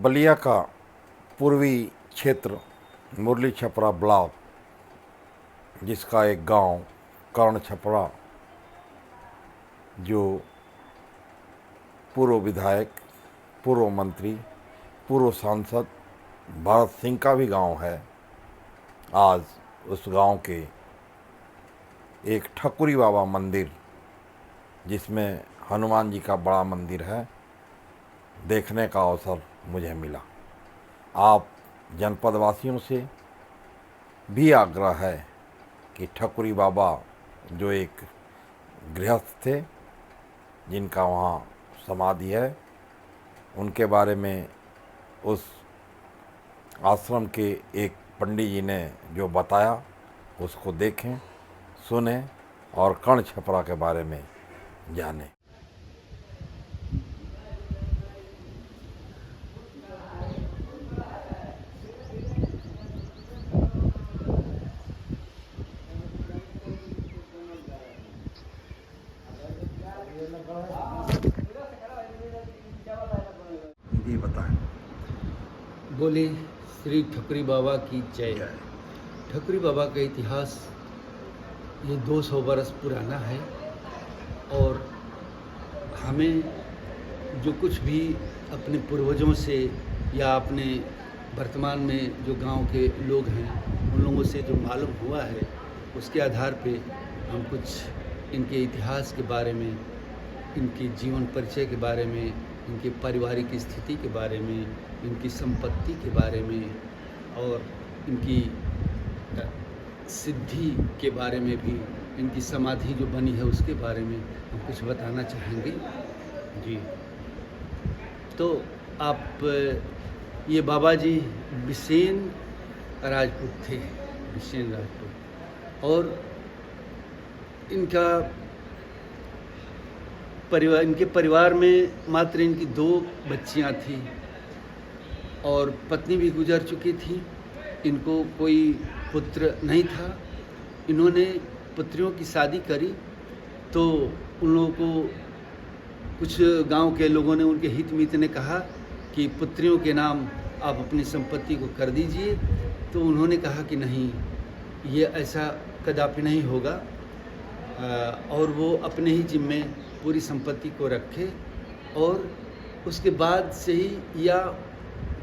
बलिया का पूर्वी क्षेत्र मुरली छपरा ब्लॉक, जिसका एक गांव कर्ण छपरा, जो पूर्व विधायक, पूर्व मंत्री, पूर्व सांसद भरत सिंह का भी गांव है। आज उस गांव के एक ठकुरी बाबा मंदिर, जिसमें हनुमान जी का बड़ा मंदिर है, देखने का अवसर मुझे मिला। आप जनपद वासियों से भी आग्रह है कि ठकुरी बाबा, जो एक गृहस्थ थे जिनका वहाँ समाधि है, उनके बारे में उस आश्रम के एक पंडित जी ने जो बताया उसको देखें, सुने और कर्ण छपरा के बारे में जानें। जी बताएं। बोले श्री ठकुरी बाबा की जय। ठकुरी बाबा का इतिहास ये 200 वर्ष पुराना है और हमें जो कुछ भी अपने पूर्वजों से या अपने वर्तमान में जो गांव के लोग हैं उन लोगों से जो मालूम हुआ है, उसके आधार पे हम कुछ इनके इतिहास के बारे में, इनकी जीवन परिचय के बारे में, इनकी पारिवारिक स्थिति के बारे में, इनकी संपत्ति के बारे में और इनकी सिद्धि के बारे में भी, इनकी समाधि जो बनी है उसके बारे में हम कुछ बताना चाहेंगे। जी, तो आप ये बाबा जी बिसेन राजपूत थे, बिसेन राजपूत, और इनके परिवार में मात्र इनकी 2 बच्चियां थी और पत्नी भी गुजर चुकी थी। इनको कोई पुत्र नहीं था। इन्होंने पुत्रियों की शादी करी तो उन लोगों को कुछ गांव के लोगों ने, उनके हित मित ने कहा कि पुत्रियों के नाम आप अपनी संपत्ति को कर दीजिए। तो उन्होंने कहा कि नहीं, ये ऐसा कदापि नहीं होगा, और वो अपने ही जिम्मे पूरी संपत्ति को रखे। और उसके बाद से ही या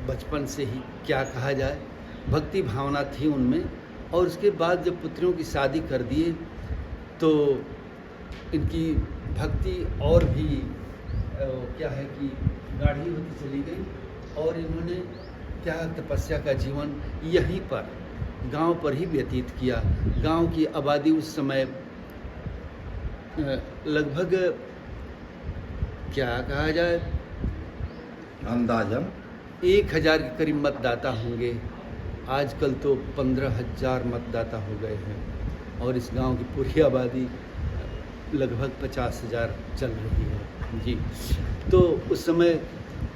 बचपन से ही क्या कहा जाए, भक्ति भावना थी उनमें। और उसके बाद जब पुत्रियों की शादी कर दिए तो इनकी भक्ति और भी क्या है कि गाढ़ी होती चली गई और इन्होंने क्या तपस्या का जीवन यहीं पर गांव पर ही व्यतीत किया। गांव की आबादी उस समय लगभग क्या कहा जाए, अंदाजन 1000 के करीब मतदाता होंगे। आजकल तो 15,000 मतदाता हो गए हैं और इस गांव की पूरी आबादी लगभग 50,000 चल रही है। जी, तो उस समय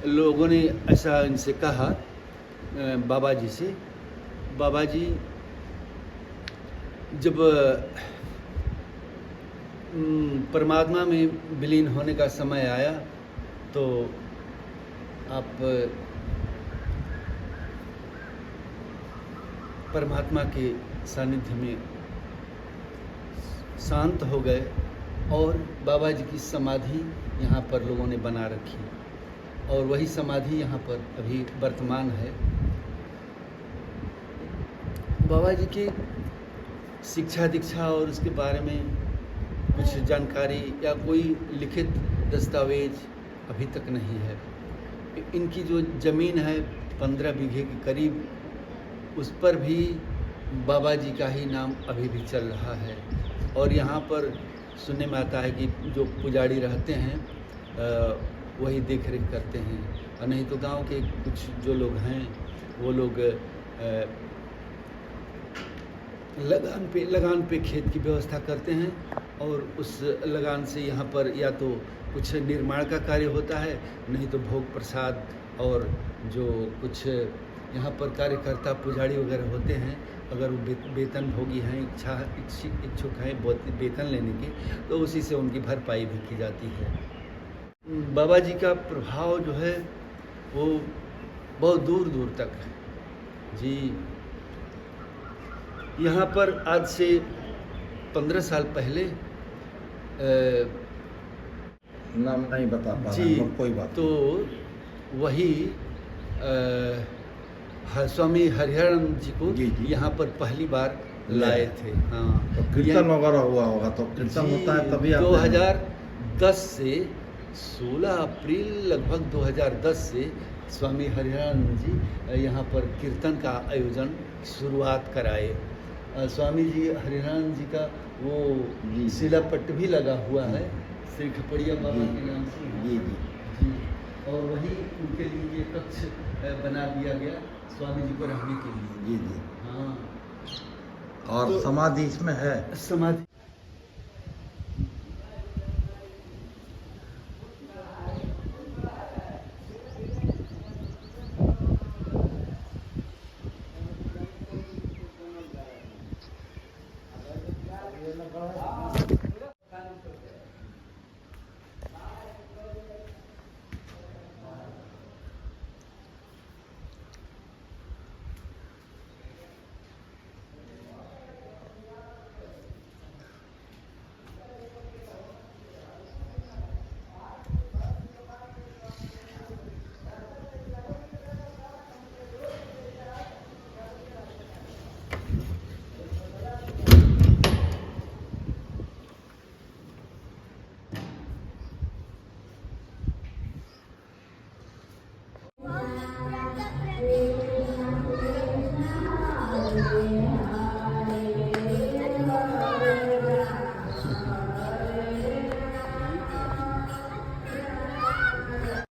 लोगों ने ऐसा इनसे कहा बाबा जी से। बाबा जी जब परमात्मा में विलीन होने का समय आया तो आप परमात्मा के सानिध्य में शांत हो गए और बाबा जी की समाधि यहाँ पर लोगों ने बना रखी और वही समाधि यहाँ पर अभी वर्तमान है। बाबा जी की शिक्षा दीक्षा और उसके बारे में कुछ जानकारी या कोई लिखित दस्तावेज अभी तक नहीं है। इनकी जो ज़मीन है 15 बीघे के करीब, उस पर भी बाबा जी का ही नाम अभी भी चल रहा है। और यहाँ पर सुनने में आता है कि जो पुजारी रहते हैं वही देख रेख करते हैं, और नहीं तो गांव के कुछ जो लोग हैं वो लोग लगान पे खेत की व्यवस्था करते हैं और उस लगान से यहाँ पर या तो कुछ निर्माण का कार्य होता है, नहीं तो भोग प्रसाद और जो कुछ यहाँ पर कार्यकर्ता पुजारी वगैरह होते हैं, अगर वो वेतन भोगी हैं, इच्छुक हैं वेतन लेने के, तो उसी से उनकी भरपाई भी की जाती है। बाबा जी का प्रभाव जो है वो बहुत दूर दूर तक है जी। यहाँ पर आज से 15 साल पहले नाम नहीं बता पा जी, रहे हैं, कोई बात तो वही स्वामी हरिहरानंद जी को जी, जी। यहाँ पर पहली बार लाए थे। हाँ, नहीं। तो कीर्तन वगैरह हुआ होगा, तो कीर्तन होता है तभी आते हैं। 2010 से 16 अप्रैल लगभग 2010 से स्वामी हरिहरानंद जी यहाँ पर कीर्तन का आयोजन शुरुआत कराए। स्वामी जी हरिहरानंद जी का वो जी। शिलापट्ट भी लगा हुआ है श्री खपड़िया बाबा जी। के नाम से। जी जी जी, और वही उनके लिए कक्ष बना दिया गया स्वामी जी को रहने के लिए। जी जी। हाँ, और तो- समाधि इसमें है। समाधि